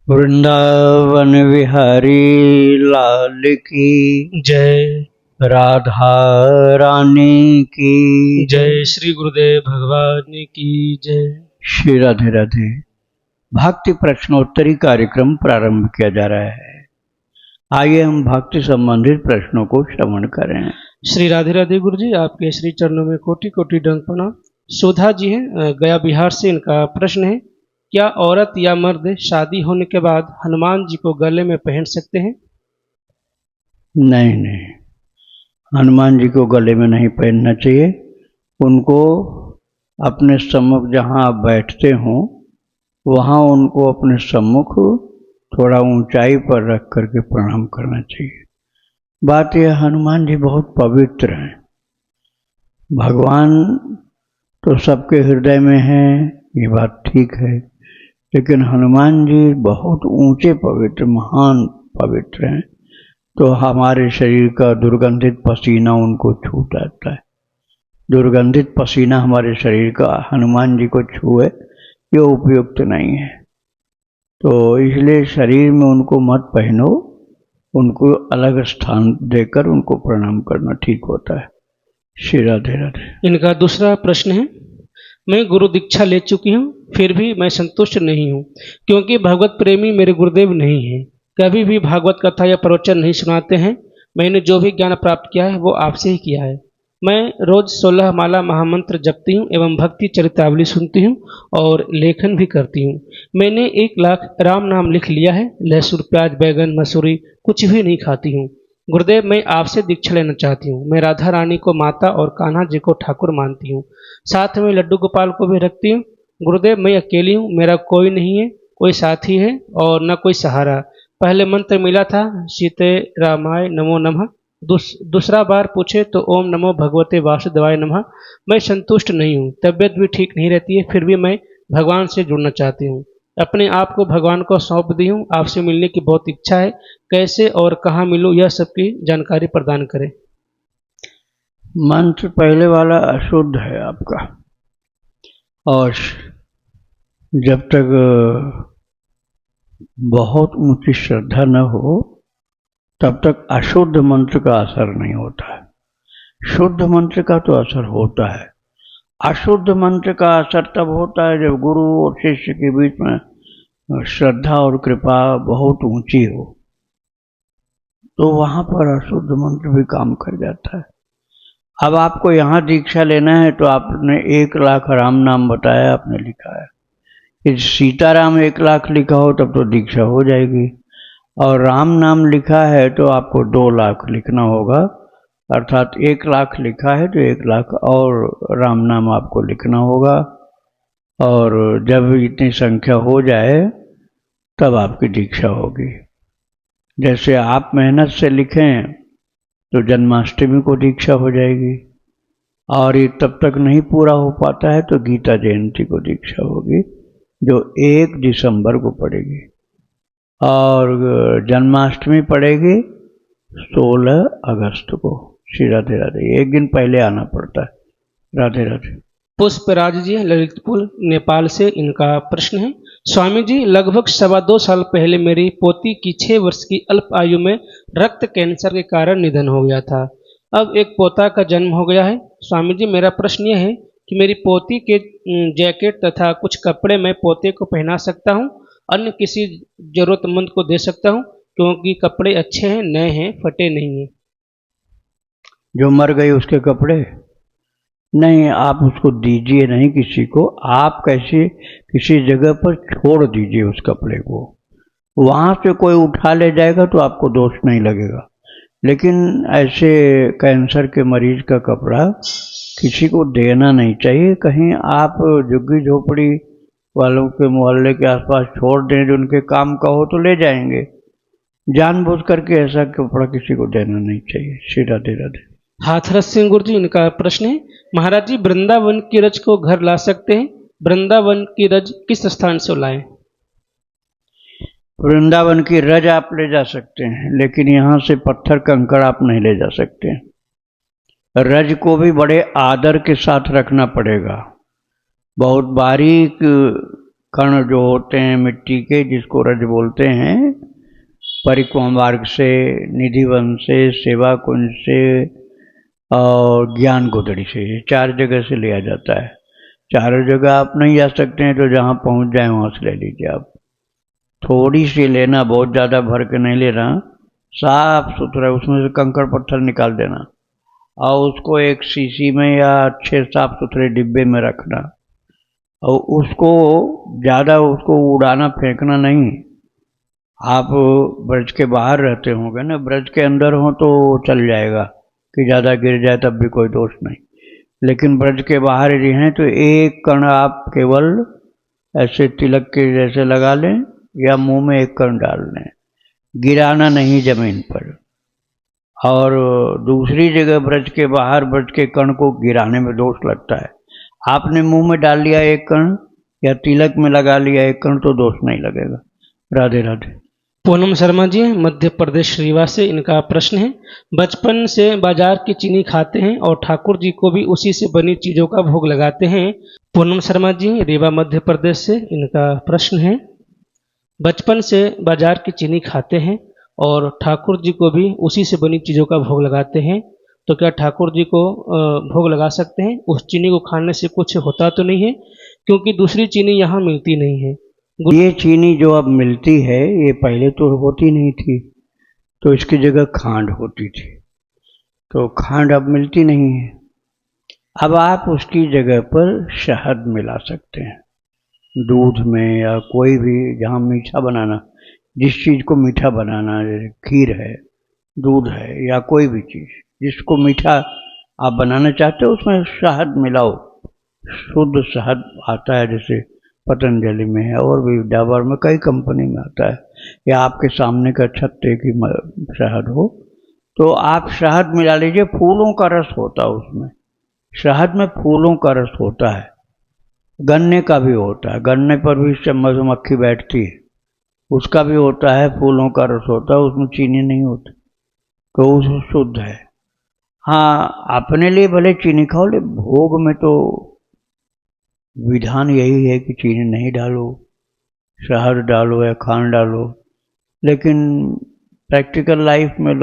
वृंदावन विहारी लाल की जय। राधा रानी की जय। श्री गुरुदेव भगवान की जय। श्री राधे राधे। भक्ति प्रश्नोत्तरी कार्यक्रम प्रारंभ किया जा रहा है। आइए हम भक्ति संबंधित प्रश्नों को श्रवण करें। श्री राधे राधे गुरु जी, आपके श्री चरणों में कोटि कोटि दंड प्रणाम। सुधा जी हैं गया बिहार से, इनका प्रश्न है, क्या औरत या मर्द शादी होने के बाद हनुमान जी को गले में पहन सकते हैं? नहीं, हनुमान जी को गले में नहीं पहनना चाहिए। उनको अपने सम्मुख जहाँ आप बैठते हो वहाँ उनको अपने सम्मुख थोड़ा ऊंचाई पर रख करके प्रणाम करना चाहिए। बात यह, हनुमान जी बहुत पवित्र हैं। भगवान तो सबके हृदय में है, ये बात ठीक है, लेकिन हनुमान जी बहुत ऊंचे पवित्र, महान पवित्र हैं। तो हमारे शरीर का दुर्गंधित पसीना उनको छू जाता है। दुर्गंधित पसीना हमारे शरीर का हनुमान जी को छुए ये उपयुक्त नहीं है। तो इसलिए शरीर में उनको मत पहनो, उनको अलग स्थान देकर उनको प्रणाम करना ठीक होता है। श्री राधे राधे। इनका दूसरा प्रश्न है, मैं गुरु दीक्षा ले चुकी हूँ, फिर भी मैं संतुष्ट नहीं हूँ, क्योंकि भगवत प्रेमी मेरे गुरुदेव नहीं हैं। कभी भी भागवत कथा या प्रवचन नहीं सुनाते हैं। मैंने जो भी ज्ञान प्राप्त किया है वो आपसे ही किया है। मैं रोज 16 माला महामंत्र जपती हूँ एवं भक्ति चरितावली सुनती हूँ और लेखन भी करती हूँ। मैंने 1 लाख राम नाम लिख लिया है। लहसुन, प्याज, बैगन, मसूरी कुछ भी नहीं खाती हूँ। गुरुदेव, मैं आपसे दीक्षा लेना चाहती हूँ। मैं राधा रानी को माता और कान्हा जी को ठाकुर मानती हूँ। साथ में लड्डू गोपाल को भी रखती हूँ। गुरुदेव, मैं अकेली हूँ, मेरा कोई नहीं है, कोई साथी है और न कोई सहारा। पहले मंत्र मिला था सीते रामाय नमो नमः। दूसरा बार पूछे तो ओम नमो भगवते वासुदेवाय नमः। मैं संतुष्ट नहीं हूँ, तबीयत भी ठीक नहीं रहती है, फिर भी मैं भगवान से जुड़ना चाहती हूँ। अपने आप को भगवान को सौंप दी हूँ। आपसे मिलने की बहुत इच्छा है। कैसे और कहाँ मिलूँ, यह सबकी जानकारी प्रदान करें। मंत्र पहले वाला अशुद्ध है आपका, और जब तक बहुत ऊंची श्रद्धा न हो तब तक अशुद्ध मंत्र का असर नहीं होता है। शुद्ध मंत्र का तो असर होता है। अशुद्ध मंत्र का असर तब होता है जब गुरु और शिष्य के बीच में श्रद्धा और कृपा बहुत ऊंची हो, तो वहां पर अशुद्ध मंत्र भी काम कर जाता है। अब आपको यहाँ दीक्षा लेना है तो आपने 1 लाख राम नाम बताया, आपने लिखा है। यदि सीताराम 1 लाख लिखा हो तब तो दीक्षा हो जाएगी, और राम नाम लिखा है तो आपको 2 लाख लिखना होगा। अर्थात 1 लाख लिखा है तो 1 लाख और राम नाम आपको लिखना होगा, और जब इतनी संख्या हो जाए तब आपकी दीक्षा होगी। जैसे आप मेहनत से लिखें तो जन्माष्टमी को दीक्षा हो जाएगी, और ये तब तक नहीं पूरा हो पाता है तो गीता जयंती को दीक्षा होगी, जो 1 दिसंबर को पड़ेगी, और जन्माष्टमी पड़ेगी 16 अगस्त को। श्री राधे राधे। 1 दिन पहले आना पड़ता है। राधे राधे। पुष्पराज जी ललितपुर नेपाल से, इनका प्रश्न है, स्वामी जी, लगभग 2.25 साल पहले मेरी पोती की 6 वर्ष की अल्प आयु में रक्त कैंसर के कारण निधन हो गया था। अब एक पोता का जन्म हो गया है। स्वामी जी, मेरा प्रश्न यह है कि मेरी पोती के जैकेट तथा कुछ कपड़े मैं पोते को पहना सकता हूँ, अन्य किसी जरूरतमंद को दे सकता हूँ, क्योंकि कपड़े अच्छे हैं, नए हैं, फटे नहीं हैं। जो मर गई उसके कपड़े नहीं, आप उसको दीजिए नहीं किसी को। आप कैसे किसी जगह पर छोड़ दीजिए उस कपड़े को, वहां से कोई उठा ले जाएगा तो आपको दोष नहीं लगेगा। लेकिन ऐसे कैंसर के मरीज का कपड़ा किसी को देना नहीं चाहिए। कहीं आप झुग्गी झोपड़ी वालों के मोहल्ले के आसपास छोड़ दें, जो उनके काम का हो तो ले जाएंगे। जानबूझ करके ऐसा कपड़ा किसी को देना नहीं चाहिए। श्री राधे राधे। हाथरस सिंह गुरु जी, इनका प्रश्न है, महाराज जी, वृंदावन की रज को घर ला सकते हैं? वृंदावन की रज किस स्थान से लाएं? वृंदावन की रज आप ले जा सकते हैं, लेकिन यहाँ से पत्थर कंकड़ आप नहीं ले जा सकते। रज को भी बड़े आदर के साथ रखना पड़ेगा। बहुत बारीक कण जो होते हैं मिट्टी के, जिसको रज बोलते हैं, परिक्रमा मार्ग से, निधिवन से, सेवा कुंज से और ज्ञान गोदड़ी से, ये 4 जगह से लिया जाता है। चारों जगह आप नहीं जा सकते हैं, तो जहाँ पहुँच जाए वहाँ से ले लीजिए आप। थोड़ी सी लेना, बहुत ज़्यादा भर के नहीं लेना, साफ सुथरा, उसमें से कंकड़ पत्थर निकाल देना और उसको एक शीशी में या अच्छे साफ सुथरे डिब्बे में रखना, और उसको ज़्यादा उसको उड़ाना फेंकना नहीं। आप ब्रज के बाहर रहते होंगे ना, ब्रज के अंदर हो तो चल जाएगा कि ज़्यादा गिर जाए तब भी कोई दोष नहीं, लेकिन ब्रज के बाहर यदि हैं तो एक कण आप केवल ऐसे तिलक के जैसे लगा लें या मुंह में एक कण डाल लें, गिराना नहीं जमीन पर। और दूसरी जगह ब्रज के बाहर ब्रज के कण को गिराने में दोष लगता है। आपने मुंह में डाल लिया एक कण या तिलक में लगा लिया एक कण तो दोष नहीं लगेगा। राधे राधे। पूनम शर्मा जी मध्य प्रदेश रीवा से, इनका प्रश्न है, बचपन से बाजार की चीनी खाते हैं और ठाकुर जी को भी उसी से बनी चीजों का भोग लगाते हैं। पूनम शर्मा जी रीवा मध्य प्रदेश से, इनका प्रश्न है, बचपन से बाजार की चीनी खाते हैं और ठाकुर जी को भी उसी से बनी चीजों का भोग लगाते हैं, तो क्या ठाकुर जी को भोग लगा सकते हैं? उस चीनी को खाने से कुछ होता तो नहीं है, क्योंकि दूसरी चीनी यहाँ मिलती नहीं है। ये चीनी जो अब मिलती है ये पहले तो होती नहीं थी, तो इसकी जगह खांड होती थी, तो खांड अब मिलती नहीं है। अब आप उसकी जगह पर शहद मिला सकते हैं दूध में, या कोई भी जहाँ मीठा बनाना, जिस चीज़ को मीठा बनाना, जैसे खीर है, दूध है, या कोई भी चीज़ जिसको मीठा आप बनाना चाहते हो उसमें शहद मिलाओ। शुद्ध शहद आता है, जैसे पतंजलि में है और भी डाबर में, कई कंपनी में आता है, या आपके सामने का छत्ते की शहद हो तो आप शहद मिला लीजिए। फूलों का रस होता है उसमें, शहद में फूलों का रस होता है, गन्ने का भी होता है, गन्ने पर भी मधुमक्खी बैठती है, उसका भी होता है, फूलों का रस होता है, उसमें चीनी नहीं होती, तो वो शुद्ध है। हाँ, अपने लिए भले चीनी खाओ, ले भोग में तो विधान यही है कि चीनी नहीं डालो, शहद डालो या खांड डालो, लेकिन प्रैक्टिकल लाइफ में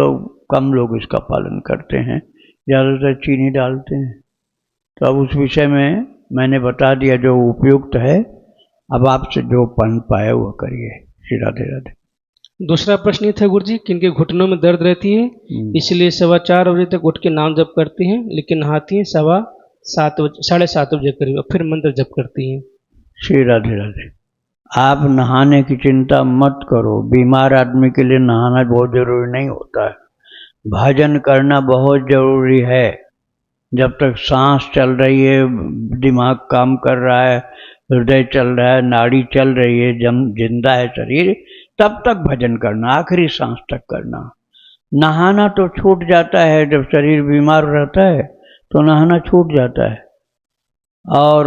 कम लोग इसका पालन करते हैं, ज़्यादातर चीनी डालते हैं। तो अब उस विषय में मैंने बता दिया जो उपयुक्त है, अब आपसे जो पढ़ पाए वो करिए। श्री राधे राधे। दूसरा प्रश्न ये था गुरु जी कि इनके घुटनों में दर्द रहती है, इसलिए 4:15 बजे तक उठ के नाम जप करती हैं, लेकिन नहाती हैं 7:30 बजे करीब, और फिर मंत्र जप करती हैं। श्री राधे राधे। आप नहाने की चिंता मत करो, बीमार आदमी के लिए नहाना बहुत जरूरी नहीं होता है, भजन करना बहुत जरूरी है। जब तक सांस चल रही है, दिमाग काम कर रहा है, हृदय चल रहा है, नाड़ी चल रही है, जिंदा है शरीर, तब तक भजन करना, आखिरी सांस तक करना। नहाना तो छूट जाता है, जब शरीर बीमार रहता है तो नहाना छूट जाता है। और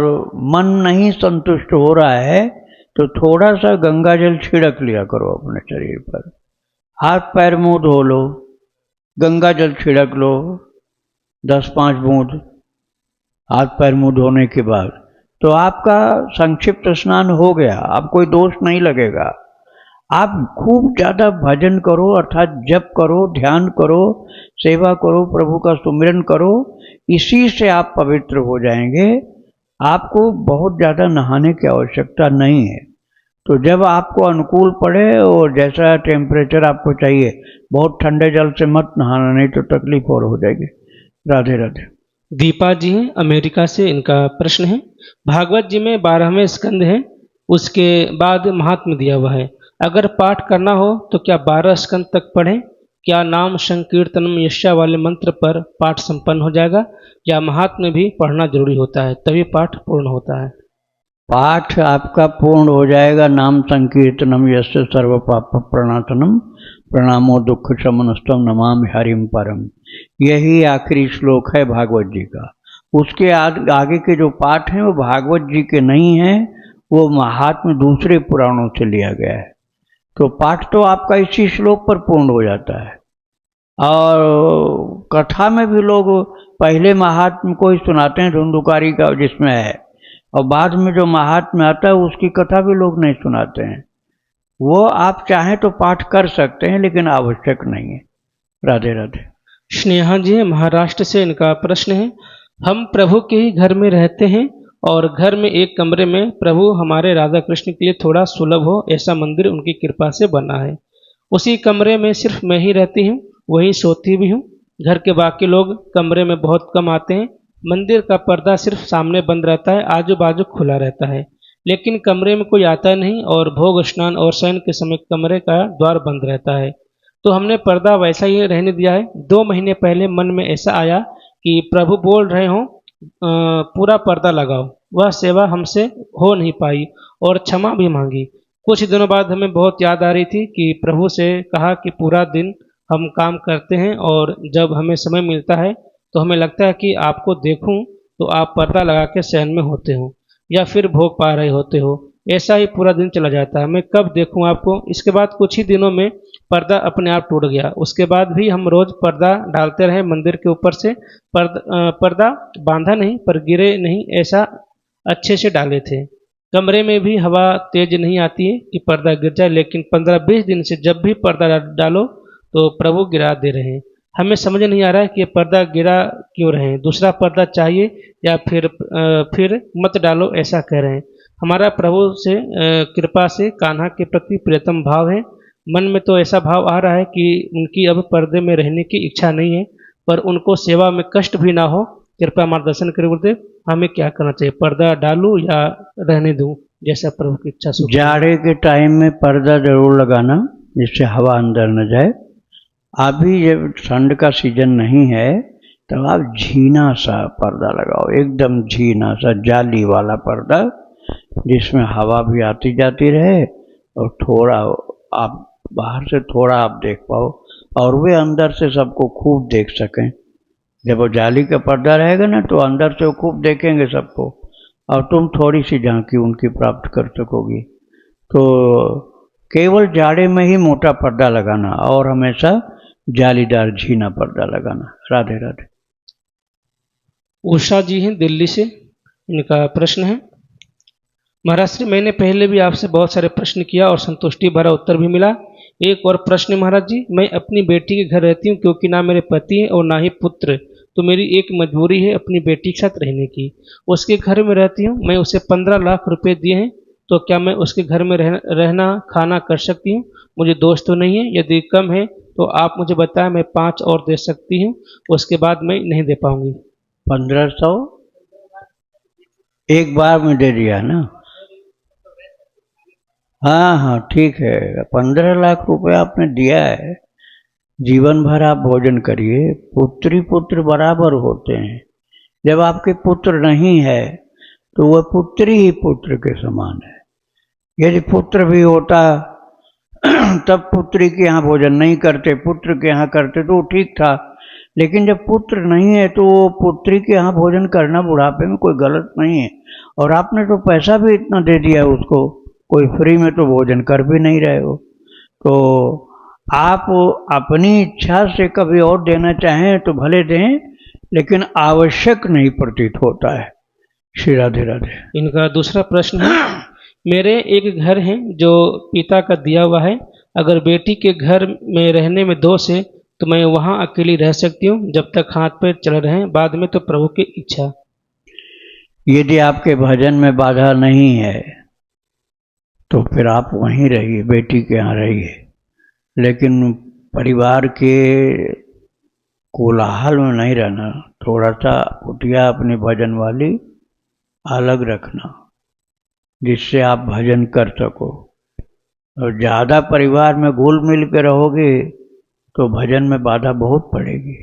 मन नहीं संतुष्ट हो रहा है तो थोड़ा सा गंगा जल छिड़क लिया करो अपने शरीर पर, हाथ पैर मुंह धो लो, गंगा जल छिड़क लो 10-5 बूंद हाथ पैर मुंह धोने के बाद, तो आपका संक्षिप्त स्नान हो गया, आप कोई दोष नहीं लगेगा। आप खूब ज़्यादा भजन करो, अर्थात जप करो, ध्यान करो, सेवा करो, प्रभु का सुमिरन करो, इसी से आप पवित्र हो जाएंगे। आपको बहुत ज़्यादा नहाने की आवश्यकता नहीं है। तो जब आपको अनुकूल पड़े और जैसा टेम्परेचर आपको चाहिए, बहुत ठंडे जल से मत नहाना, नहीं तो तकलीफ और हो जाएगी। राधे राधे। दीपा जी हैं अमेरिका से, इनका प्रश्न है, भागवत जी में 12वें स्कंद है, उसके बाद महात्म्य दिया हुआ है, अगर पाठ करना हो तो क्या 12 स्कंद तक पढ़ें? क्या नाम संकीर्तनम यशा वाले मंत्र पर पाठ संपन्न हो जाएगा, या महात्म्य भी पढ़ना जरूरी होता है तभी पाठ पूर्ण होता है? पाठ आपका पूर्ण हो जाएगा, नाम संकीर्तनम यस्य सर्व पाप प्रणातनम प्रणामो दुख शमनस्तम नमामि हरिम परम, यही आखिरी श्लोक है भागवत जी का। उसके आगे के जो पाठ हैं वो भागवत जी के नहीं हैं, वो महात्म्य दूसरे पुराणों से लिया गया है। तो पाठ तो आपका इसी श्लोक पर पूर्ण हो जाता है। और कथा में भी लोग पहले महात्म्य को ही सुनाते हैं, धुंधुकारी का जिसमें है, और बाद में जो महात्म्य आता है उसकी कथा भी लोग नहीं सुनाते हैं। वो आप चाहें तो पाठ कर सकते हैं, लेकिन आवश्यक नहीं है। राधे राधे। स्नेहा जी हैं महाराष्ट्र से, इनका प्रश्न है, हम प्रभु के ही घर में रहते हैं और घर में एक कमरे में प्रभु हमारे राधा कृष्ण के लिए थोड़ा सुलभ हो ऐसा मंदिर उनकी कृपा से बना है। उसी कमरे में सिर्फ मैं ही रहती हूँ, वहीं सोती भी हूँ। घर के बाकी लोग कमरे में बहुत कम आते हैं। मंदिर का पर्दा सिर्फ सामने बंद रहता है, आजू बाजू खुला रहता है, लेकिन कमरे में कोई आता नहीं और भोग स्नान और शयन के समय कमरे का द्वार बंद रहता है। तो हमने पर्दा वैसा ही रहने दिया है। 2 महीने पहले मन में ऐसा आया कि प्रभु बोल रहे हों पूरा पर्दा लगाओ। वह सेवा हमसे हो नहीं पाई और क्षमा भी मांगी। कुछ दिनों बाद हमें बहुत याद आ रही थी कि प्रभु से कहा कि पूरा दिन हम काम करते हैं और जब हमें समय मिलता है तो हमें लगता है कि आपको देखूं तो आप पर्दा लगा के शयन में होते हो या फिर भोग पा रहे होते हो। ऐसा ही पूरा दिन चला जाता है, मैं कब देखूं आपको। इसके बाद कुछ ही दिनों में पर्दा अपने आप टूट गया। उसके बाद भी हम रोज पर्दा डालते रहे मंदिर के ऊपर से। पर्दा बांधा नहीं पर गिरे नहीं, ऐसा अच्छे से डाले थे। कमरे में भी हवा तेज नहीं आती है कि पर्दा गिर जाए, लेकिन 15-20 दिन से जब भी पर्दा डालो तो प्रभु गिरा दे रहे हैं। हमें समझ नहीं आ रहा है कि ये पर्दा गिरा क्यों रहे हैं, दूसरा पर्दा चाहिए या फिर मत डालो ऐसा कह रहे हैं। हमारा प्रभु से कृपा से कान्हा के प्रति प्रियतम भाव है। मन में तो ऐसा भाव आ रहा है कि उनकी अब पर्दे में रहने की इच्छा नहीं है, पर उनको सेवा में कष्ट भी ना हो। कृपया मार्गदर्शन करें गुरुदेव, हमें क्या करना चाहिए, पर्दा डालूं या रहने दूं, जैसा प्रभु की इच्छा से। जाड़े के टाइम में पर्दा जरूर लगाना जिससे हवा अंदर न जाए। अभी जब ठंड का सीजन नहीं है तब आप झीना सा पर्दा लगाओ, एकदम झीना सा जाली वाला पर्दा जिसमें हवा भी आती जाती रहे और थोड़ा आप बाहर से थोड़ा आप देख पाओ और वे अंदर से सबको खूब देख सकें। जब वो जाली का पर्दा रहेगा ना तो अंदर से वो खूब देखेंगे सबको और तुम थोड़ी सी झांकी उनकी प्राप्त कर सकोगी। तो केवल जाड़े में ही मोटा पर्दा लगाना और हमेशा जालीदार झीना पर्दा लगाना। राधे राधे। उषा जी हैं दिल्ली से, इनका प्रश्न है, महाराज श्री मैंने पहले भी आपसे बहुत सारे प्रश्न किया और संतुष्टि भरा उत्तर भी मिला। एक और प्रश्न महाराज जी, मैं अपनी बेटी के घर रहती हूँ क्योंकि ना मेरे पति है और ना ही पुत्र, तो मेरी एक मजबूरी है अपनी बेटी के साथ रहने की। उसके घर में रहती हूँ, मैं उसे 15 लाख रुपए दिए हैं, तो क्या मैं उसके घर में रहना खाना कर सकती हूँ? मुझे दोस्त तो नहीं है, यदि कम है तो आप मुझे बताएं, मैं 5 और दे सकती हूँ, उसके बाद मैं नहीं दे पाऊंगी। 1500 एक बार में दे दिया ना? हाँ हाँ ठीक है, 15 लाख रुपए आपने दिया है, जीवन भर आप भोजन करिए। पुत्री पुत्र बराबर होते हैं। जब आपके पुत्र नहीं है तो वह पुत्री ही पुत्र के समान है। यदि पुत्र भी होता तब पुत्री के यहाँ भोजन नहीं करते, पुत्र के यहाँ करते तो ठीक था। लेकिन जब पुत्र नहीं है तो पुत्री के यहाँ भोजन करना बुढ़ापे में कोई गलत नहीं है। और आपने तो पैसा भी इतना दे दिया उसको, कोई फ्री में तो भोजन कर भी नहीं रहे हो। तो आप अपनी इच्छा से कभी और देना चाहें तो भले दें, लेकिन आवश्यक नहीं प्रतीत होता है। श्री राधे राधे। इनका दूसरा प्रश्न है, मेरे एक घर है जो पिता का दिया हुआ है, अगर बेटी के घर में रहने में दोष है तो मैं वहाँ अकेली रह सकती हूँ जब तक हाथ पैर चल रहे हैं, बाद में तो प्रभु की इच्छा। यदि आपके भजन में बाधा नहीं है तो फिर आप वहीं रहिए, बेटी के यहाँ रहिए, लेकिन परिवार के कोलाहल में नहीं रहना। थोड़ा सा कुटिया अपनी भजन वाली अलग रखना जिससे आप भजन कर सको। और ज़्यादा परिवार में घुल मिल के रहोगे तो भजन में बाधा बहुत पड़ेगी।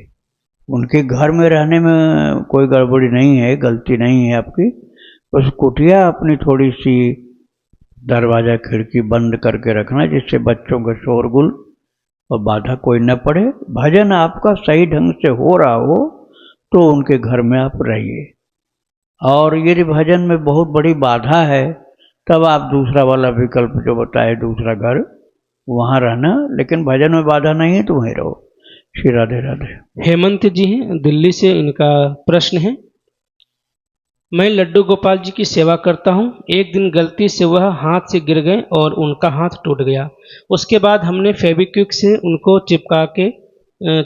उनके घर में रहने में कोई गड़बड़ी नहीं है, गलती नहीं है आपकी। उस कुटिया अपनी थोड़ी सी दरवाज़ा खिड़की बंद करके रखना जिससे बच्चों का शोरगुल और बाधा कोई न पड़े। भजन आपका सही ढंग से हो रहा हो तो उनके घर में आप रहिए। और यदि भजन में बहुत बड़ी बाधा है तब आप दूसरा वाला विकल्प जो बताए, दूसरा घर, वहाँ रहना। लेकिन भजन में बाधा नहीं है तो वहीं रहो। श्री राधे राधे। हेमंत जी हैं दिल्ली से, इनका प्रश्न है, मैं लड्डू गोपाल जी की सेवा करता हूँ। एक दिन गलती से वह हाथ से गिर गए और उनका हाथ टूट गया। उसके बाद हमने फेविक्विक से उनको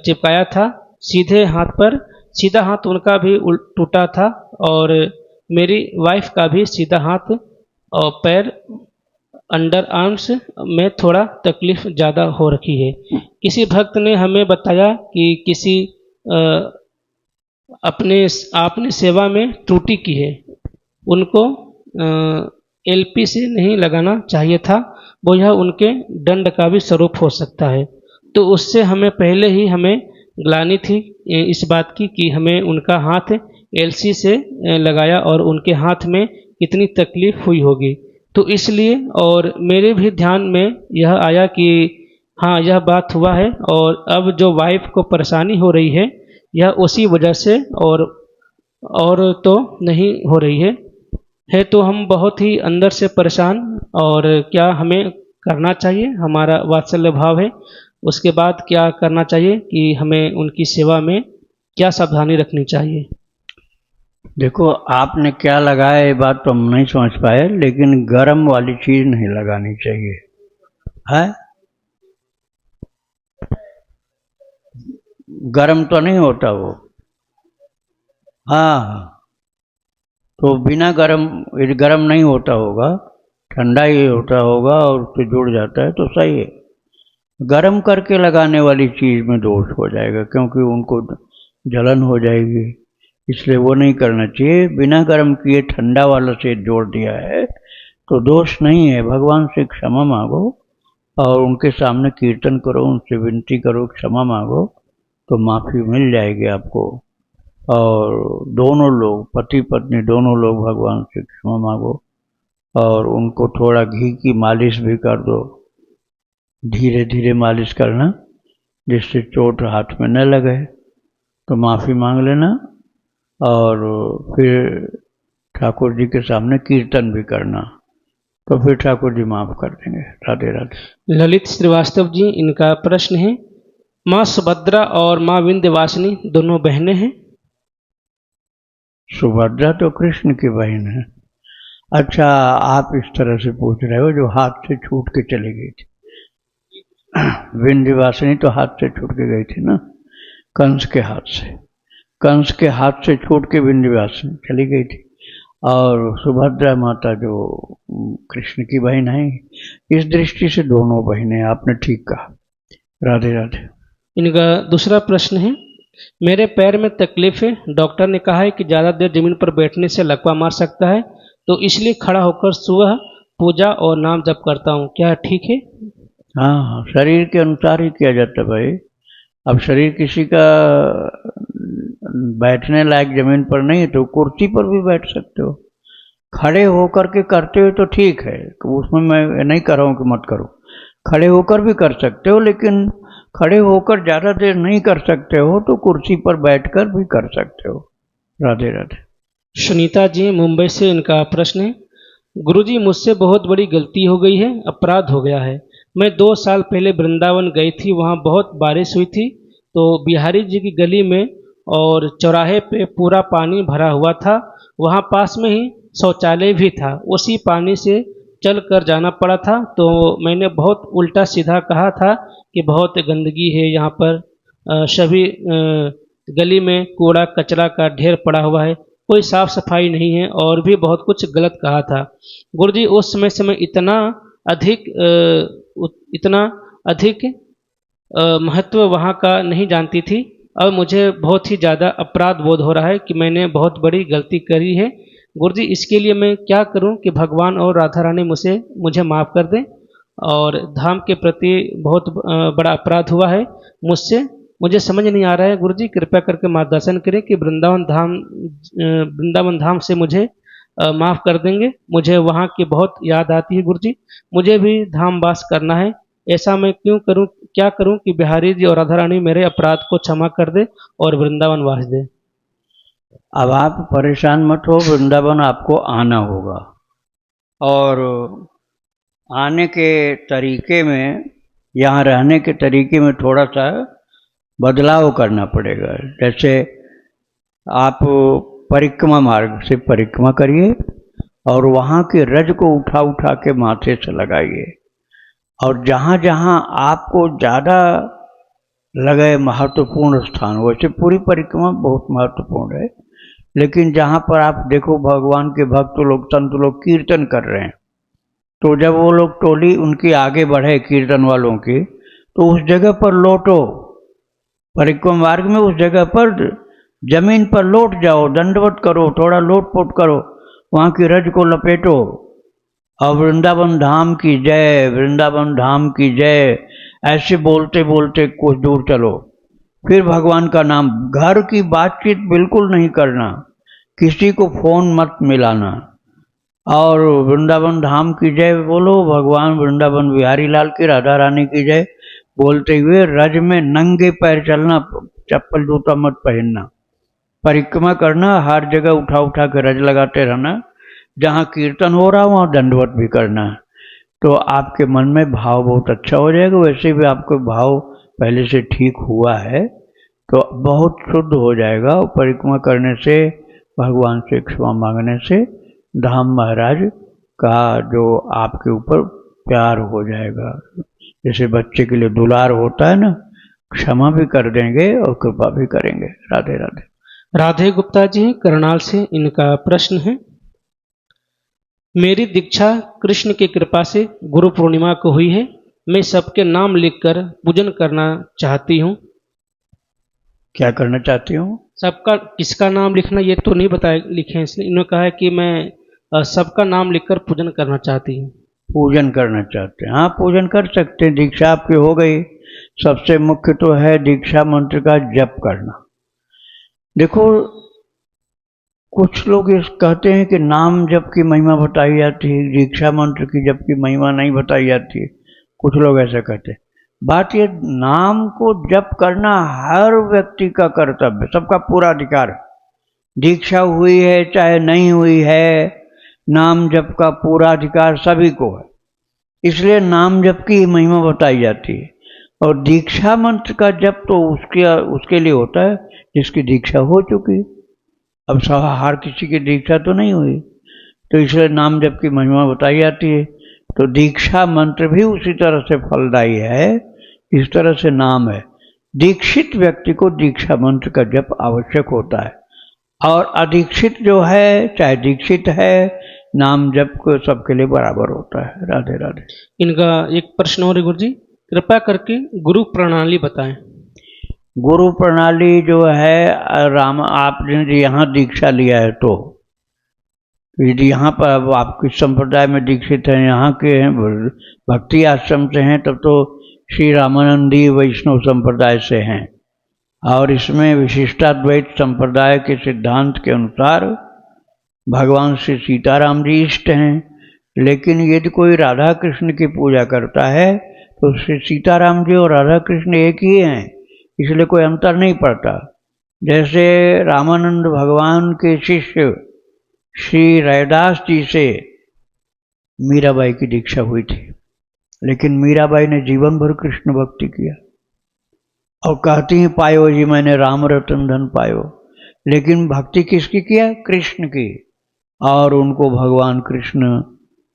चिपकाया था सीधे हाथ पर। सीधा हाथ उनका भी टूटा था और मेरी वाइफ का भी सीधा हाथ और पैर अंडर आर्म्स में थोड़ा तकलीफ ज़्यादा हो रखी है। किसी भक्त ने हमें बताया कि किसी अ, आपने सेवा में त्रुटि की है, उनको एलपी से नहीं लगाना चाहिए था, वो यह उनके दंड का भी स्वरूप हो सकता है। तो उससे हमें पहले ही हमें ग्लानि थी इस बात की कि हमें उनका हाथ एलसी से लगाया और उनके हाथ में कितनी तकलीफ हुई होगी। तो इसलिए और मेरे भी ध्यान में यह आया कि हाँ यह बात हुआ है और अब जो वाइफ को परेशानी हो रही है यह उसी वजह से और तो नहीं हो रही है तो हम बहुत ही अंदर से परेशान। और क्या हमें करना चाहिए, हमारा वात्सल्य भाव है, उसके बाद क्या करना चाहिए कि हमें उनकी सेवा में क्या सावधानी रखनी चाहिए। देखो आपने क्या लगाया ये बात तो हम नहीं समझ पाए, लेकिन गर्म वाली चीज नहीं लगानी चाहिए है। गर्म तो नहीं होता वो। हाँ, तो बिना गर्म, यदि गर्म नहीं होता होगा, ठंडा ही होता होगा और उससे जुड़ जाता है तो सही है। गर्म करके लगाने वाली चीज में दोष हो जाएगा क्योंकि उनको जलन हो जाएगी, इसलिए वो नहीं करना चाहिए। बिना गर्म किए ठंडा वाला से जोड़ दिया है तो दोष नहीं है। भगवान से क्षमा मांगो और उनके सामने कीर्तन करो, उनसे विनती करो, क्षमा मांगो तो माफी मिल जाएगी आपको। और दोनों लोग, पति पत्नी दोनों लोग भगवान से क्षमा मांगो और उनको थोड़ा घी की मालिश भी कर दो, धीरे धीरे मालिश करना जिससे चोट हाथ में न लगे। तो माफ़ी मांग लेना और फिर ठाकुर जी के सामने कीर्तन भी करना, तो फिर ठाकुर जी माफ़ कर देंगे। राधे राधे। ललित श्रीवास्तव जी, इनका प्रश्न है, माँ सुभद्रा और माँ विंध्यवासिनी दोनों बहनें हैं। सुभद्रा तो कृष्ण की बहन है। अच्छा, आप इस तरह से पूछ रहे हो जो हाथ से छूट के चली गई थी। विंध्यवासिनी तो हाथ से छूट के गई थी ना, कंस के हाथ से। कंस के हाथ से छूट के विंध्यवासिनी चली गई थी और सुभद्रा माता जो कृष्ण की बहन है, इस दृष्टि से दोनों बहनें, आपने ठीक कहा। राधे राधे। इनका दूसरा प्रश्न है, मेरे पैर में तकलीफ है, डॉक्टर ने कहा है कि ज़्यादा देर जमीन पर बैठने से लकवा मार सकता है, तो इसलिए खड़ा होकर सुबह पूजा और नाम जप करता हूँ, क्या ठीक है? हाँ, शरीर के अनुसार ही किया जाता है भाई। अब शरीर किसी का बैठने लायक जमीन पर नहीं है तो कुर्सी पर भी बैठ सकते हो। खड़े होकर के करते हो तो ठीक है, उसमें मैं नहीं कर रहा हूँ कि मत करो, खड़े होकर भी कर सकते हो, लेकिन खड़े होकर ज़्यादा देर नहीं कर सकते हो तो कुर्सी पर बैठकर भी कर सकते हो। राधे राधे। सुनीता जी मुंबई से, इनका प्रश्न है, गुरुजी मुझसे बहुत बड़ी गलती हो गई है, अपराध हो गया है। मैं 2 साल पहले वृंदावन गई थी, वहाँ बहुत बारिश हुई थी, तो बिहारी जी की गली में और चौराहे पे पूरा पानी भरा हुआ था। वहाँ पास में ही शौचालय भी था, उसी पानी से चल कर जाना पड़ा था। तो मैंने बहुत उल्टा सीधा कहा था कि बहुत गंदगी है यहाँ पर, सभी गली में कूड़ा कचरा का ढेर पड़ा हुआ है, कोई साफ सफाई नहीं है और भी बहुत कुछ गलत कहा था। गुरुजी उस समय इतना अधिक महत्व वहाँ का नहीं जानती थी। अब मुझे बहुत ही ज़्यादा अपराध बोध हो रहा है कि मैंने बहुत बड़ी गलती करी है। गुरुजी इसके लिए मैं क्या करूं कि भगवान और राधा रानी मुझे माफ़ कर दें, और धाम के प्रति बहुत बड़ा अपराध हुआ है मुझसे, मुझे समझ नहीं आ रहा है। गुरुजी कृपया करके मार्गदर्शन करें कि वृंदावन धाम से मुझे माफ़ कर देंगे। मुझे वहाँ की बहुत याद आती है गुरुजी, मुझे भी धाम वास करना है। ऐसा मैं क्यों करूं, क्या करूं कि बिहारी जी और राधा रानी मेरे अपराध को क्षमा कर दे और वृंदावन वास दे। अब आप परेशान मत हो, वृंदावन आपको आना होगा और आने के तरीके में, यहाँ रहने के तरीके में थोड़ा सा बदलाव करना पड़ेगा। जैसे आप परिक्रमा मार्ग से परिक्रमा करिए और वहाँ के रज को उठा उठा के माथे से लगाइए। और जहाँ जहाँ आपको ज़्यादा लगे महत्वपूर्ण स्थान, वैसे पूरी परिक्रमा बहुत महत्वपूर्ण है, लेकिन जहाँ पर आप देखो भगवान के भक्त लोग, संत लोग कीर्तन कर रहे हैं, तो जब वो लोग टोली उनकी आगे बढ़े कीर्तन वालों की, तो उस जगह पर लौटो, परिक्रमा मार्ग में उस जगह पर जमीन पर लौट जाओ, दंडवत करो, थोड़ा लोटपोट करो, वहाँ की रज को लपेटो और वृंदावन धाम की जय, वृंदावन धाम की जय, ऐसे बोलते बोलते कुछ दूर चलो। फिर भगवान का नाम, घर की बातचीत बिल्कुल नहीं करना, किसी को फोन मत मिलाना, और वृंदावन धाम की जय बोलो, भगवान वृंदावन बिहारी लाल की, राधा रानी की जय बोलते हुए रज में नंगे पैर चलना, चप्पल जूता मत पहनना, परिक्रमा करना, हर जगह उठा उठा के रज लगाते रहना, जहाँ कीर्तन हो रहा वहाँ दंडवत भी करना। तो आपके मन में भाव बहुत अच्छा हो जाएगा। वैसे भी आपको भाव पहले से ठीक हुआ है तो बहुत शुद्ध हो जाएगा। और परिक्रमा करने से, भगवान से क्षमा मांगने से धाम महाराज का जो आपके ऊपर प्यार हो जाएगा। जैसे बच्चे के लिए दुलार होता है ना, क्षमा भी कर देंगे और कृपा भी करेंगे। राधे राधे। राधे गुप्ता जी करनाल से, इनका प्रश्न है, मेरी दीक्षा कृष्ण की कृपा से गुरु पूर्णिमा को हुई है। मैं सबके नाम लिखकर पूजन करना चाहती हूँ। क्या करना चाहती हूँ? सबका, किसका नाम लिखना ये तो नहीं बताया, लिखे हैं इसने। इन्होंने कहा है कि मैं सबका नाम लिखकर पूजन करना चाहती हूँ। पूजन करना चाहते हैं? हाँ, पूजन कर सकते हैं। दीक्षा आपकी हो गई। सबसे मुख्य तो है दीक्षा मंत्र का जप करना। देखो, कुछ लोग इस कहते हैं कि नाम जप की महिमा बताई जाती है, दीक्षा मंत्र की जप की महिमा नहीं बताई जाती है। कुछ लोग ऐसा कहते हैं। बात ये, नाम को जप करना हर व्यक्ति का कर्तव्य, सबका पूरा अधिकार है। दीक्षा हुई है चाहे नहीं हुई है, नाम जप का पूरा अधिकार सभी को है। इसलिए नाम जप की महिमा बताई जाती है। और दीक्षा मंत्र का जप तो उसके लिए होता है जिसकी दीक्षा हो चुकी। अब हर किसी की दीक्षा तो नहीं हुई, तो इसलिए नाम जप की महिमा बताई जाती है। तो दीक्षा मंत्र भी उसी तरह से फलदायी है, इस तरह से नाम है। दीक्षित व्यक्ति को दीक्षा मंत्र का जप आवश्यक होता है, और अदीक्षित जो है, चाहे दीक्षित है, नाम जप को सबके लिए बराबर होता है। राधे राधे। इनका एक प्रश्न और है, गुरु जी कृपा करके गुरु प्रणाली बताएं। गुरु प्रणाली जो है, राम, आपने यहाँ दीक्षा लिया है तो यदि यहाँ पर अब आप किस संप्रदाय में दीक्षित हैं, यहाँ के हैं, भक्ति आश्रम से हैं, तब तो श्री रामानंदी वैष्णव संप्रदाय से हैं। और इसमें विशिष्टाद्वैत संप्रदाय के सिद्धांत के अनुसार भगवान श्री सीताराम जी इष्ट हैं। लेकिन यदि कोई राधा कृष्ण की पूजा करता है तो श्री सीताराम जी और राधा कृष्ण एक ही हैं, इसलिए कोई अंतर नहीं पड़ता। जैसे रामानंद भगवान के शिष्य श्री रैदास जी से मीराबाई की दीक्षा हुई थी, लेकिन मीराबाई ने जीवन भर कृष्ण भक्ति किया और कहती हैं, पायो जी मैंने राम रतन धन पायो। लेकिन भक्ति किसकी किया? कृष्ण की। और उनको भगवान कृष्ण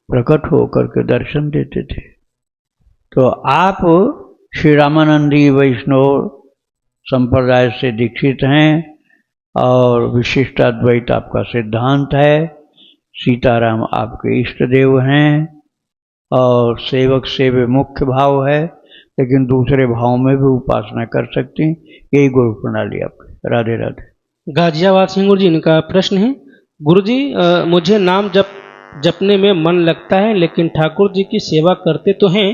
प्रकट होकर के दर्शन देते थे। तो आप श्री रामानंदी वैष्णव संप्रदाय से दीक्षित हैं और विशिष्टाद्वैत आपका सिद्धांत है। सीताराम आपके इष्ट देव हैं और सेवक सेवे मुख्य भाव है, लेकिन दूसरे भाव में भी उपासना कर सकती हैं। यही गुरु प्रणाली आपकी। राधे राधे। गाजियाबाद से गुरु जी, इनका प्रश्न है, गुरु जी मुझे नाम जपने में मन लगता है, लेकिन ठाकुर जी की सेवा करते तो हैं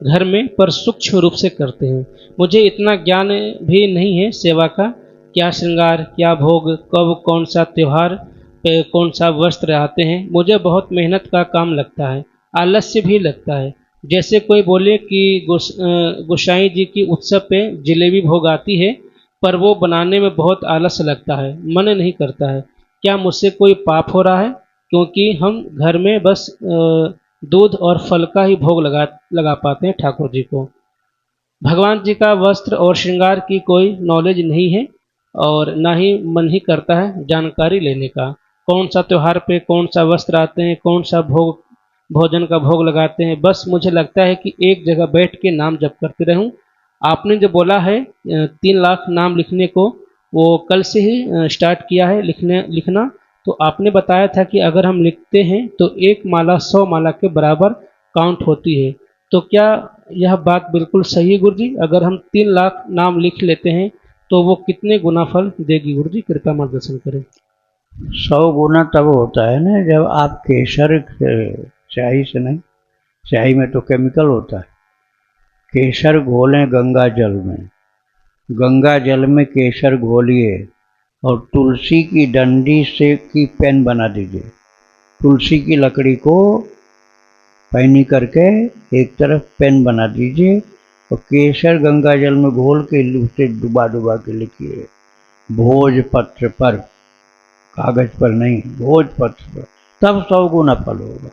घर में, पर सूक्ष्म रूप से करते हैं। मुझे इतना ज्ञान भी नहीं है सेवा का, क्या श्रृंगार, क्या भोग, कब कौन सा त्यौहार पे कौन सा वस्त्र आते हैं। मुझे बहुत मेहनत का काम लगता है, आलस्य भी लगता है। जैसे कोई बोले कि गोसाई जी की उत्सव पे जलेबी भोग आती है, पर वो बनाने में बहुत आलस लगता है, मन नहीं करता है। क्या मुझसे कोई पाप हो रहा है? क्योंकि हम घर में बस दूध और फल का ही भोग लगा पाते हैं ठाकुर जी को। भगवान जी का वस्त्र और श्रृंगार की कोई नॉलेज नहीं है और ना ही मन ही करता है जानकारी लेने का। कौन सा त्योहार पे कौन सा वस्त्र आते हैं, कौन सा भोजन का भोग लगाते हैं, बस मुझे लगता है कि एक जगह बैठ के नाम जप करते रहूं। आपने जो बोला है 3 लाख नाम लिखने को, वो कल से ही स्टार्ट किया है लिखना। तो आपने बताया था कि अगर हम लिखते हैं तो एक माला 100 माला के बराबर काउंट होती है। तो क्या यह बात बिल्कुल सही है गुरुजी? अगर हम 3 लाख नाम लिख लेते हैं तो वो कितने गुना फल देगी गुरुजी? कृपया मार्गदर्शन करें। 100 गुना तब होता है ना जब आप केसर स्याही से नहीं, स्याही में तो केमिकल होता है। केसर घोलें गंगा जल में, गंगा जल में केसर घोलिए और तुलसी की डंडी से की पेन बना दीजिए। तुलसी की लकड़ी को पैनी करके एक तरफ पेन बना दीजिए और केसर गंगा जल में घोल के उसे डुबा डुबा के लिखिए भोजपत्र पर, कागज पर नहीं, भोजपत्र पर, तब 100 गुना फल होगा।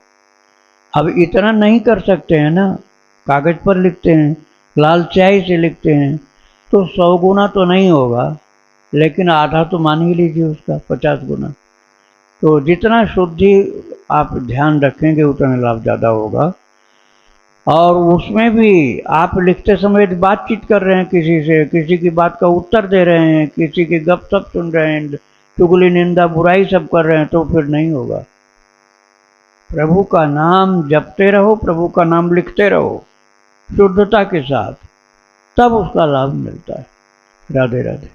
अब इतना नहीं कर सकते हैं ना, कागज पर लिखते हैं, लाल स्याही से लिखते हैं, तो 100 गुना तो नहीं होगा, लेकिन आधा तो मान ही लीजिए उसका 50 गुना। तो जितना शुद्धि आप ध्यान रखेंगे उतना लाभ ज़्यादा होगा। और उसमें भी आप लिखते समय बातचीत कर रहे हैं किसी से, किसी की बात का उत्तर दे रहे हैं, किसी की गपशप सुन रहे हैं, चुगली निंदा बुराई सब कर रहे हैं, तो फिर नहीं होगा। प्रभु का नाम जपते रहो, प्रभु का नाम लिखते रहो शुद्धता के साथ, तब उसका लाभ मिलता है। राधे राधे।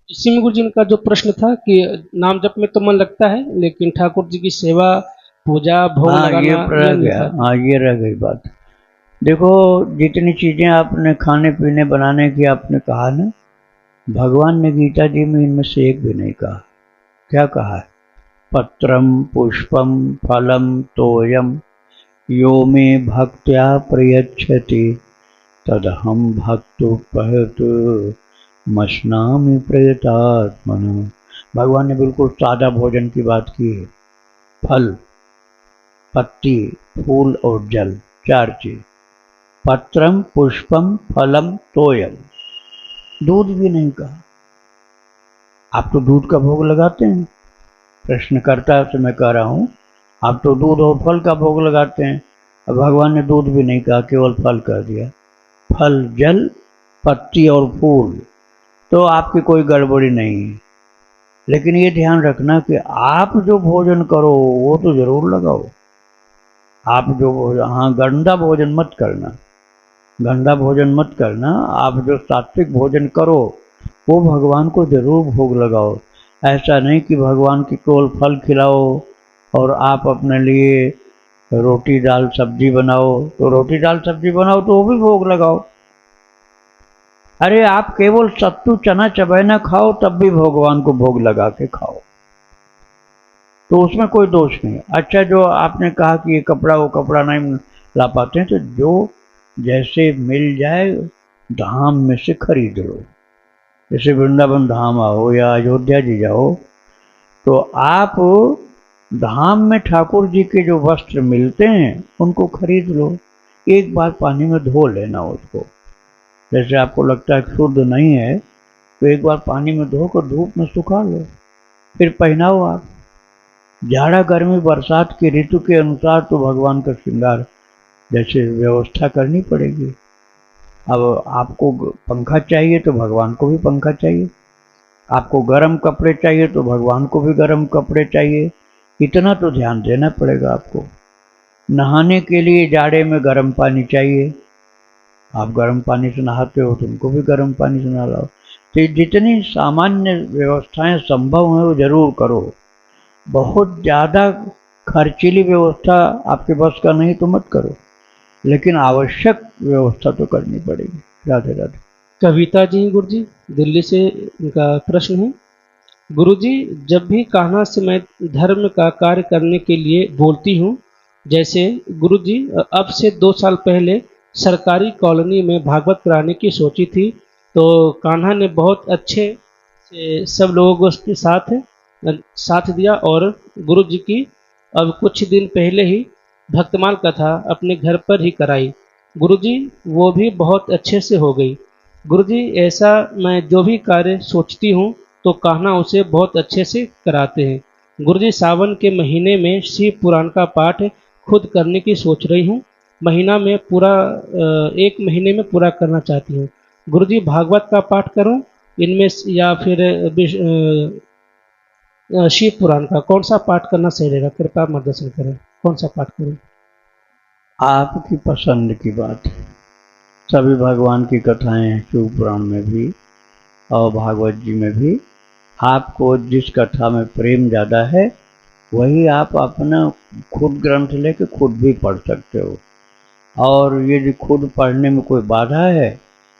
इसी में गुरुजी इनका जो प्रश्न था कि नाम जप में तो मन लगता है लेकिन ठाकुर जी की सेवा, पूजा, भोग हाँ, ये लगाना रह नहीं गया, होता। हाँ ये रह गई बात। देखो, जितनी चीजें आपने खाने पीने बनाने की आपने कहा ना, भगवान ने गीता जी में इनमें से एक भी नहीं कहा। क्या कहा है? पत्रम पुष्पम फलम तोयम यो मे भक्त्या प्रयच्छति तदहम भक्तोपहत मश्नामि प्रयतात्मना। भगवान ने बिल्कुल सादा भोजन की बात की है। फल, पत्ती, फूल और जल, 4 चीज। पत्रम पुष्पम फलम तोयम। दूध भी नहीं कहा। आप तो दूध का भोग लगाते हैं, प्रश्नकर्ता से मैं कह रहा हूं, आप तो दूध और फल का भोग लगाते हैं। अब भगवान ने दूध भी नहीं कहा, केवल फल कह दिया। फल, जल, पत्ती और फूल, तो आपकी कोई गड़बड़ी नहीं है। लेकिन ये ध्यान रखना कि आप जो भोजन करो वो तो जरूर लगाओ। आप जो हाँ, गंदा भोजन मत करना, गंदा भोजन मत करना। आप जो सात्विक भोजन करो वो भगवान को जरूर भोग लगाओ। ऐसा नहीं कि भगवान की केवल फल खिलाओ और आप अपने लिए रोटी दाल सब्जी बनाओ। तो रोटी दाल सब्जी बनाओ तो वो भी भोग लगाओ। अरे आप केवल सत्तू चना चबैना खाओ तब भी भगवान को भोग लगा के खाओ, तो उसमें कोई दोष नहीं। अच्छा, जो आपने कहा कि ये कपड़ा वो कपड़ा नहीं ला पाते हैं, तो जो जैसे मिल जाए धाम में से खरीद लो। जैसे वृंदावन धाम आओ या अयोध्या जी जाओ, तो आप धाम में ठाकुर जी के जो वस्त्र मिलते हैं उनको खरीद लो। एक बार पानी में धो लेना उसको। जैसे आपको लगता है शुद्ध नहीं है, तो एक बार पानी में धोकर धूप में सुखा लो, फिर पहनाओ आप। जाड़ा गर्मी बरसात के ऋतु के अनुसार तो भगवान का श्रृंगार जैसे व्यवस्था करनी पड़ेगी। अब आपको पंखा चाहिए तो भगवान को भी पंखा चाहिए, आपको गर्म कपड़े चाहिए तो भगवान को भी गर्म कपड़े चाहिए। इतना तो ध्यान देना पड़ेगा आपको। नहाने के लिए जाड़े में गर्म पानी चाहिए, आप गर्म पानी से नहाते हो तो उनको भी गर्म पानी से नहलाओ। तो जितनी सामान्य व्यवस्थाएं संभव हैं वो जरूर करो। बहुत ज़्यादा खर्चीली व्यवस्था आपके बस का नहीं तो मत करो, लेकिन आवश्यक व्यवस्था तो करनी पड़ेगी। राधे राधे। कविता जी गुरुजी दिल्ली से, इनका प्रश्न है, गुरुजी जब भी कान्हा से मैं धर्म का कार्य करने के लिए बोलती हूँ, जैसे गुरुजी अब से 2 साल पहले सरकारी कॉलोनी में भागवत कराने की सोची थी, तो कान्हा ने बहुत अच्छे से सब लोगों को उसके साथ दिया और गुरुजी की अब कुछ दिन पहले ही भक्तमाल कथा अपने घर पर ही कराई। गुरुजी वो भी बहुत अच्छे से हो गई। गुरुजी ऐसा मैं जो भी कार्य सोचती हूँ तो कान्हा उसे बहुत अच्छे से कराते हैं। गुरुजी सावन के महीने में शिव पुराण का पाठ खुद करने की सोच रही हूँ। महीना में पूरा 1 महीने में पूरा करना चाहती हूँ। गुरुजी भागवत का पाठ करूँ इनमें या फिर शिव पुराण का कौन सा पाठ करना सही रहेगा? कृपया मार्गदर्शन करें, कौन सा पाठ करूँ? आपकी पसंद की बात है। सभी भगवान की कथाएं हैं शिव पुराण में भी और भागवत जी में भी। आपको जिस कथा में प्रेम ज़्यादा है वही आप अपना खुद ग्रंथ लेके खुद भी पढ़ सकते हो। और यदि खुद पढ़ने में कोई बाधा है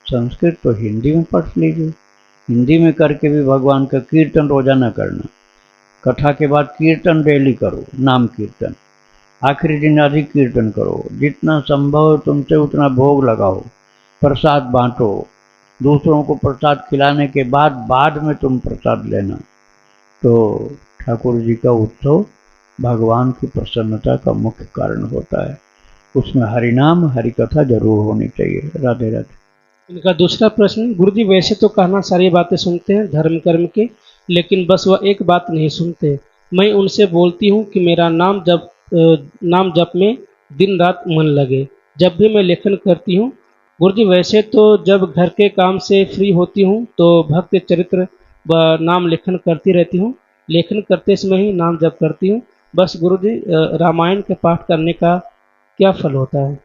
संस्कृत तो हिंदी में पढ़ लीजिए। हिंदी में करके भी भगवान का कीर्तन रोजाना करना। कथा के बाद कीर्तन डेली करो, नाम कीर्तन। आखिरी दिन अधिक कीर्तन करो। जितना संभव है तुमसे उतना भोग लगाओ, प्रसाद बांटो। दूसरों को प्रसाद खिलाने के बाद में तुम प्रसाद लेना। तो ठाकुर जी का उत्सव भगवान की प्रसन्नता का मुख्य कारण होता है। उसमें हरिनाम हरि कथा जरूर होनी चाहिए। राधे राधे। इनका दूसरा प्रश्न, गुरुजी वैसे तो कहना सारी बातें सुनते हैं धर्म कर्म के, लेकिन बस वह एक बात नहीं सुनते। मैं उनसे बोलती हूँ कि मेरा नाम जप में दिन रात मन लगे। जब भी मैं लेखन करती हूँ, गुरुजी वैसे तो जब घर के काम से फ्री होती हूँ तो भक्त चरित्र व नाम लेखन करती रहती हूँ। लेखन करते समय ही नाम जप करती हूँ। बस गुरुजी रामायण के पाठ करने का क्या फल होता है?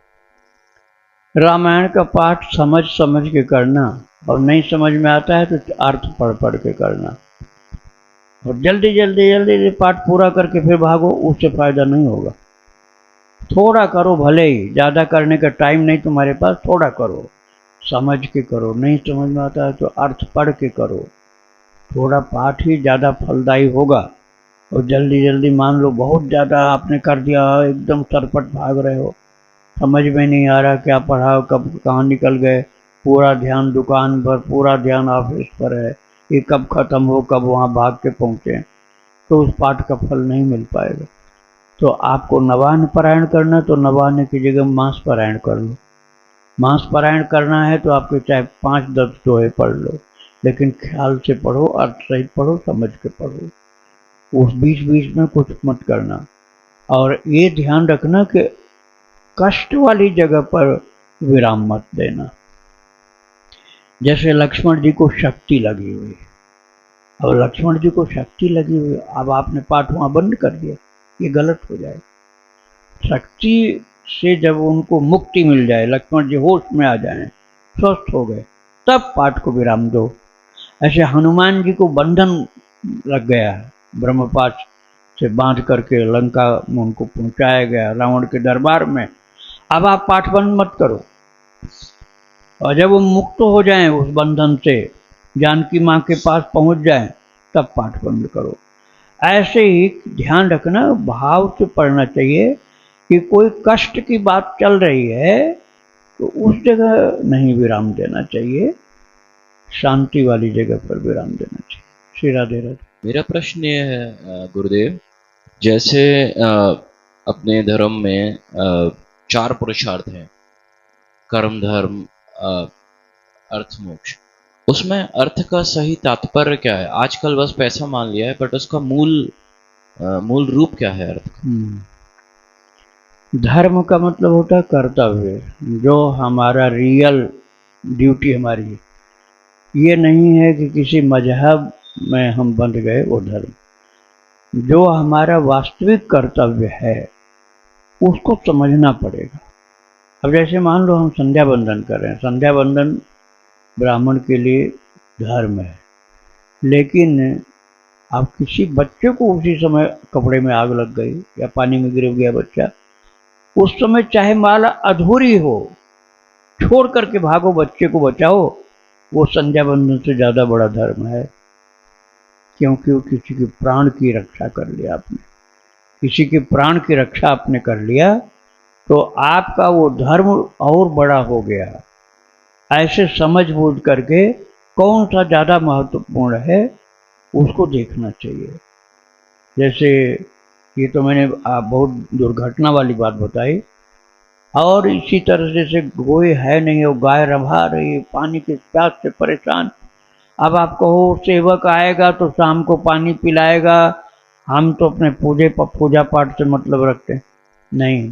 रामायण का पाठ समझ समझ के करना, और नहीं समझ में आता है तो अर्थ पढ़ पढ़ के करना। और जल्दी जल्दी जल्दी पाठ पूरा करके फिर भागो, उससे फायदा नहीं होगा। थोड़ा करो भले ही, ज़्यादा करने का टाइम नहीं तुम्हारे पास, थोड़ा करो, समझ के करो। नहीं समझ में आता है तो अर्थ पढ़ के करो। थोड़ा पाठ ही ज़्यादा फलदायी होगा। और जल्दी जल्दी मान लो बहुत ज़्यादा आपने कर दिया, एकदम सरपट भाग रहे हो, समझ में नहीं आ रहा क्या पढ़ा, कब कहाँ निकल गए, पूरा ध्यान दुकान पर, पूरा ध्यान ऑफिस पर है, ये कब खत्म हो, कब वहाँ भाग के पहुँचे, तो उस पाठ का फल नहीं मिल पाएगा। तो आपको नवान्न पारायण करना तो नवान्न की जगह मास पारायण कर लो। मास पारायण करना है तो आपके चाहे 5-10 दोहे पढ़ लो, लेकिन ख्याल से पढ़ो, अर्थ सहित पढ़ो, समझ के पढ़ो। उस बीच बीच में कुछ मत करना। और ये ध्यान रखना कि कष्ट वाली जगह पर विराम मत देना। जैसे लक्ष्मण जी को शक्ति लगी हुई, और लक्ष्मण जी को शक्ति लगी हुई, अब आपने पाठ वहाँ बंद कर दिया, ये गलत हो जाए। शक्ति से जब उनको मुक्ति मिल जाए, लक्ष्मण जी होश में आ जाएं, स्वस्थ हो गए, तब पाठ को विराम दो। ऐसे हनुमान जी को बंधन लग गया है, ब्रह्मपाश से बांध करके लंका में उनको पहुंचाया गया, रावण के दरबार में। अब आप पाठ बंद मत करो, और जब वो मुक्त हो जाएं उस बंधन से, जानकी माँ के पास पहुंच जाएं, तब पाठ बंद करो। ऐसे ही ध्यान रखना, भाव से पढ़ना चाहिए कि कोई कष्ट की बात चल रही है तो उस जगह नहीं विराम देना चाहिए, शांति वाली जगह पर विराम देना चाहिए। श्री राधे राधे। मेरा प्रश्न ये है गुरुदेव, जैसे अपने धर्म में 4 पुरुषार्थ हैं, कर्म धर्म अर्थ मोक्ष। उसमें अर्थ का सही तात्पर्य क्या है? आजकल बस पैसा मान लिया है, बट उसका मूल रूप क्या है अर्थ का? धर्म का मतलब होता है कर्तव्य, जो हमारा रियल ड्यूटी हमारी है। ये नहीं है कि किसी मजहब में हम बंध गए वो धर्म। जो हमारा वास्तविक कर्तव्य है उसको समझना पड़ेगा। अब जैसे मान लो हम संध्या बंदन कर रहे हैं, संध्या बंदन ब्राह्मण के लिए धर्म है, लेकिन अब किसी बच्चे को उसी समय कपड़े में आग लग गई या पानी में गिर गया बच्चा, उस समय चाहे माला अधूरी हो, छोड़ करके भागो, बच्चे को बचाओ, वो संध्या बंदन से ज़्यादा बड़ा धर्म है। क्योंकि वो किसी के प्राण की रक्षा कर लिया आपने, किसी के प्राण की रक्षा आपने कर लिया, तो आपका वो धर्म और बड़ा हो गया। ऐसे समझ बूझ करके कौन सा ज़्यादा महत्वपूर्ण है उसको देखना चाहिए। जैसे ये तो मैंने बहुत दुर्घटना वाली बात बताई, और इसी तरह जैसे कोई है नहीं, वो गाय रंभा रही है, पानी के प्यास से परेशान, अब आप कहो सेवक आएगा तो शाम को पानी पिलाएगा, हम तो अपने पूजा पाठ से मतलब रखते हैं। नहीं,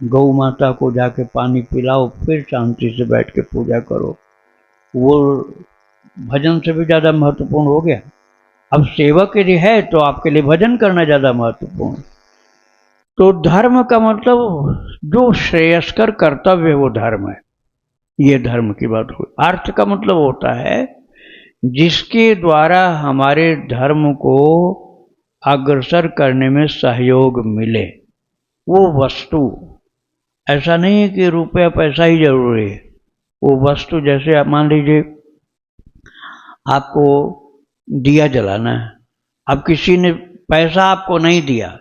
गौ माता को जाके पानी पिलाओ, फिर शांति से बैठ के पूजा करो। वो भजन से भी ज़्यादा महत्वपूर्ण हो गया। अब सेवक यदि है तो आपके लिए भजन करना ज़्यादा महत्वपूर्ण। तो धर्म का मतलब जो श्रेयस्कर कर्तव्य है वो धर्म है। ये धर्म की बात हुई। अर्थ का मतलब होता है जिसके द्वारा हमारे धर्म को अग्रसर करने में सहयोग मिले, वो वस्तु। ऐसा नहीं है कि रुपया पैसा ही जरूरी है, वो वस्तु। जैसे आप मान लीजिए आपको दिया जलाना है, अब किसी ने पैसा आपको नहीं दिया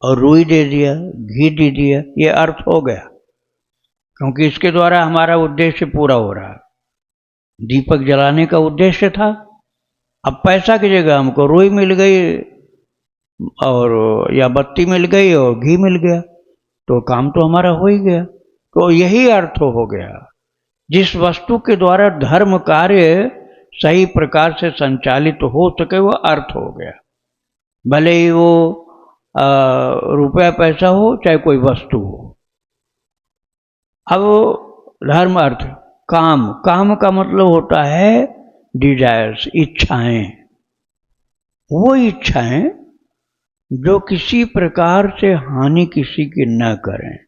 और रुई दे दिया, घी दे दिया, ये अर्थ हो गया, क्योंकि इसके द्वारा हमारा उद्देश्य पूरा हो रहा है। दीपक जलाने का उद्देश्य था, अब पैसा की जगह हमको रुई मिल गई और या बत्ती मिल गई और घी मिल गया, तो काम तो हमारा हो ही गया। तो यही अर्थ हो गया। जिस वस्तु के द्वारा धर्म कार्य सही प्रकार से संचालित हो सके वो अर्थ हो गया, भले ही वो रुपया पैसा हो चाहे कोई वस्तु हो। अब धर्म अर्थ काम, काम का मतलब होता है डिजायर्स, इच्छाएं। वो इच्छाएं जो किसी प्रकार से हानि किसी की न करें,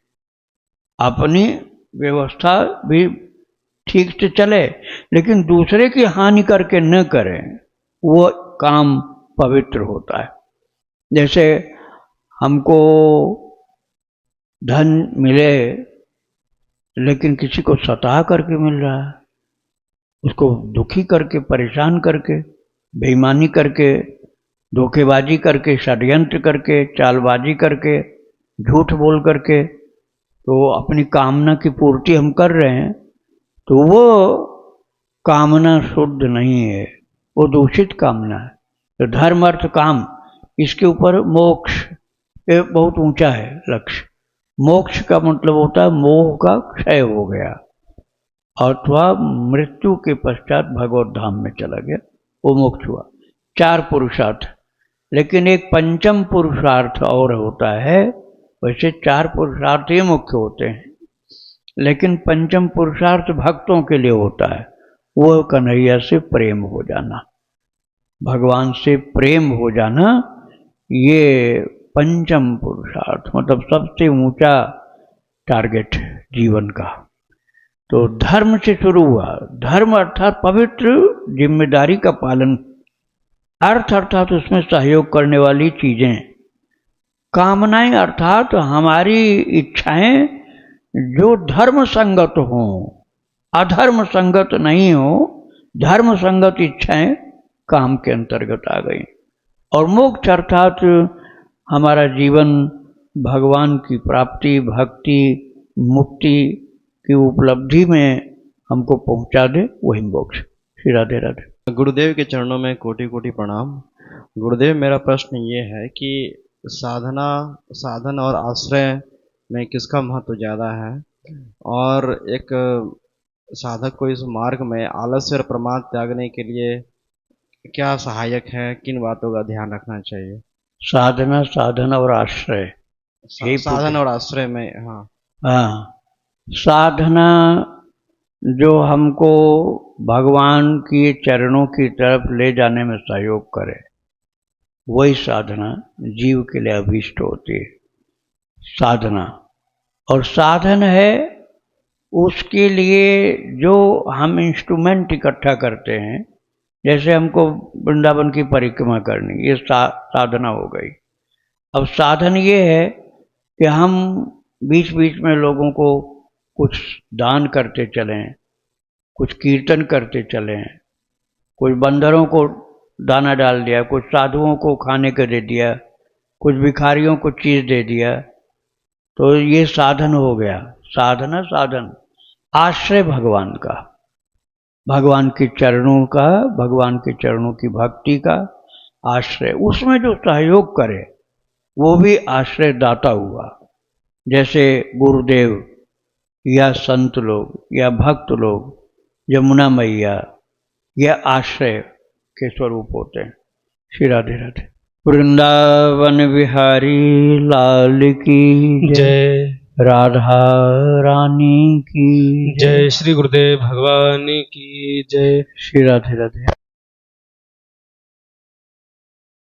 अपनी व्यवस्था भी ठीक से चले लेकिन दूसरे की हानि करके न करें, वो काम पवित्र होता है। जैसे हमको धन मिले लेकिन किसी को सता करके मिल रहा है, उसको दुखी करके, परेशान करके, बेईमानी करके, धोखेबाजी करके, षड्यंत्र करके, चालबाजी करके, झूठ बोल करके, तो अपनी कामना की पूर्ति हम कर रहे हैं, तो वो कामना शुद्ध नहीं है, वो दूषित कामना है। तो धर्म अर्थ काम, इसके ऊपर मोक्ष, ये बहुत ऊंचा है लक्ष्य। मोक्ष का मतलब होता है मोह का क्षय हो गया अथवा मृत्यु के पश्चात भगवत धाम में चला गया, वो मोक्ष हुआ। 4 पुरुषार्थ, लेकिन एक पंचम पुरुषार्थ और होता है। वैसे 4 पुरुषार्थ ही मुख्य होते हैं, लेकिन पंचम पुरुषार्थ भक्तों के लिए होता है, वो कन्हैया से प्रेम हो जाना, भगवान से प्रेम हो जाना। ये पंचम पुरुषार्थ मतलब सबसे ऊंचा टारगेट जीवन का। तो धर्म से शुरू हुआ। धर्म अर्थात पवित्र जिम्मेदारी का पालन, अर्थ अर्थात उसमें सहयोग करने वाली चीजें, कामनाएं अर्थात हमारी इच्छाएं जो धर्म संगत हों, अधर्म संगत नहीं हो, धर्म संगत इच्छाएं काम के अंतर्गत आ गई। और मोक्ष अर्थात हमारा जीवन भगवान की प्राप्ति, भक्ति, मुक्ति की उपलब्धि में हमको पहुंचा दे, वही मोक्ष। श्री राधे राधे। गुरुदेव के चरणों में कोटि कोटि प्रणाम। गुरुदेव, मेरा प्रश्न ये है कि साधन और आश्रय में किसका महत्व ज़्यादा है, और एक साधक को इस मार्ग में आलस्य और प्रमाद त्यागने के लिए क्या सहायक है, किन बातों का ध्यान रखना चाहिए? साधना, साधन और आश्रय, साधन और आश्रय में, हाँ, साधना जो हमको भगवान के चरणों की तरफ ले जाने में सहयोग करे, वही साधना जीव के लिए अभीष्ट होती है। साधना और साधन है उसके लिए जो हम इंस्ट्रूमेंट इकट्ठा करते हैं, जैसे हमको वृंदावन की परिक्रमा करनी, ये साधना हो गई। अब साधन ये है कि हम बीच बीच में लोगों को कुछ दान करते चलें, कुछ कीर्तन करते चलें, कुछ बंदरों को दाना डाल दिया, कुछ साधुओं को खाने को दे दिया, कुछ भिखारियों को चीज़ दे दिया, तो ये साधन हो गया। साधना, साधन। आश्रय भगवान का, भगवान के चरणों का, भगवान के चरणों की भक्ति का आश्रय, उसमें जो सहयोग करे वो भी आश्रय दाता हुआ। जैसे गुरुदेव या संत लोग या भक्त लोग, यमुना मैया यह आश्रय के स्वरूप होते हैं। श्री राधे राधे। वृंदावन बिहारी लाल की जय। राधा रानी की जय। श्री गुरुदेव भगवान की जय। श्री राधे राधे।